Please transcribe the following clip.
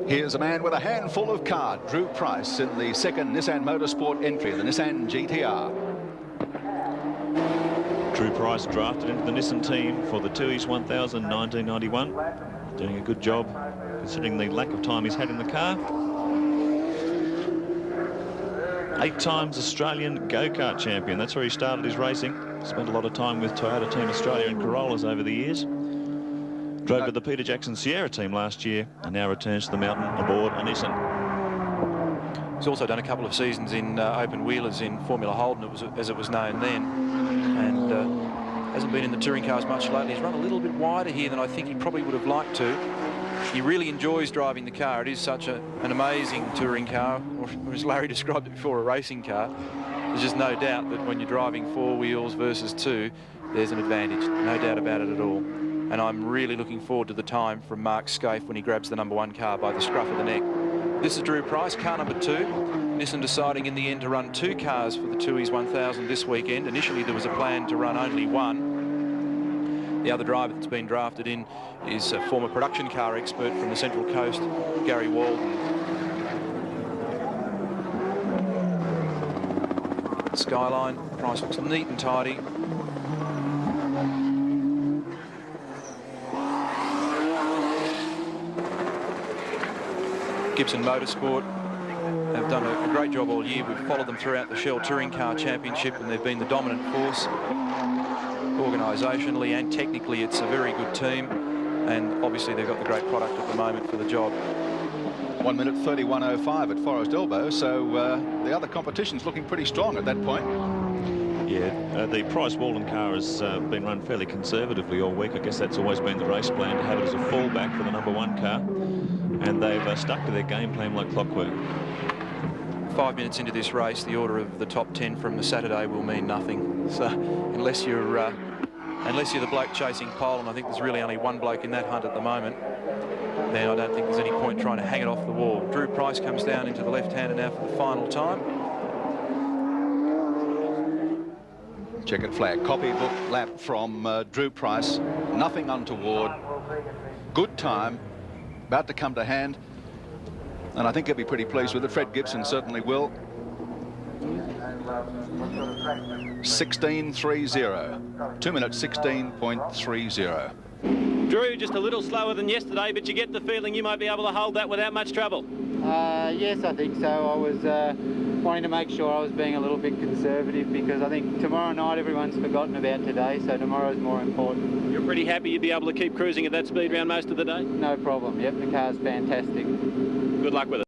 Here's a man with a handful of card, Drew Price, in the second Nissan Motorsport entry, the Nissan GTR. Drew Price drafted into the Nissan team for the Tooheys 1000 1991. Doing a good job considering the lack of time he's had in the car. 8 times Australian go-kart champion. That's where he started his racing. Spent a lot of time with Toyota Team Australia and Corollas over the years. Drove with the Peter Jackson Sierra team last year and now returns to the mountain aboard a Nissan. He's also done a couple of seasons in open wheelers in Formula Holden, as it was known then, and hasn't been in the touring cars much lately. He's run a little bit wider here than I think he probably would have liked to. He really enjoys driving the car. It is such an amazing touring car, or as Larry described it before, a racing car. There's just no doubt that when you're driving 4 wheels versus 2, there's an advantage. No doubt about it at all. And I'm really looking forward to the time from Mark Scaife when he grabs the #1 car by the scruff of the neck. This is Drew Price, car number 2. Nissan deciding in the end to run 2 cars for the Tooheys 1000 this weekend. Initially there was a plan to run only 1. The other driver that's been drafted in is a former production car expert from the Central Coast, Gary Walden. Skyline, Price looks neat and tidy. Gibson Motorsport have done a great job all year. We've followed them throughout the Shell Touring Car Championship and they've been the dominant force. Organisationally and technically it's a very good team, and obviously they've got the great product at the moment for the job. 1 minute 31.05 at Forest Elbow, so the other competition's looking pretty strong at that point. Yeah, the Price Walden car has been run fairly conservatively all week. I guess that's always been the race plan, to have it as a fallback for the #1 car. And they've stuck to their game plan like clockwork. 5 minutes into this race, the order of the top 10 from the Saturday will mean nothing. So unless you're the bloke chasing pole, and I think there's really only one bloke in that hunt at the moment, then I don't think there's any point trying to hang it off the wall. Drew Price comes down into the left-hander now for the final time. Checkered flag, copybook lap from Drew Price. Nothing untoward. Good time. About to come to hand, and I think he'll be pretty pleased with it. Fred Gibson certainly will. 16.30. 2 minutes 16.30. Drew, just a little slower than yesterday, but you get the feeling you might be able to hold that without much trouble. Yes, I think so. I was wanting to make sure I was being a little bit conservative, because I think tomorrow night everyone's forgotten about today, so tomorrow's more important. You're pretty happy you'd be able to keep cruising at that speed around most of the day? No problem. Yep, the car's fantastic. Good luck with it.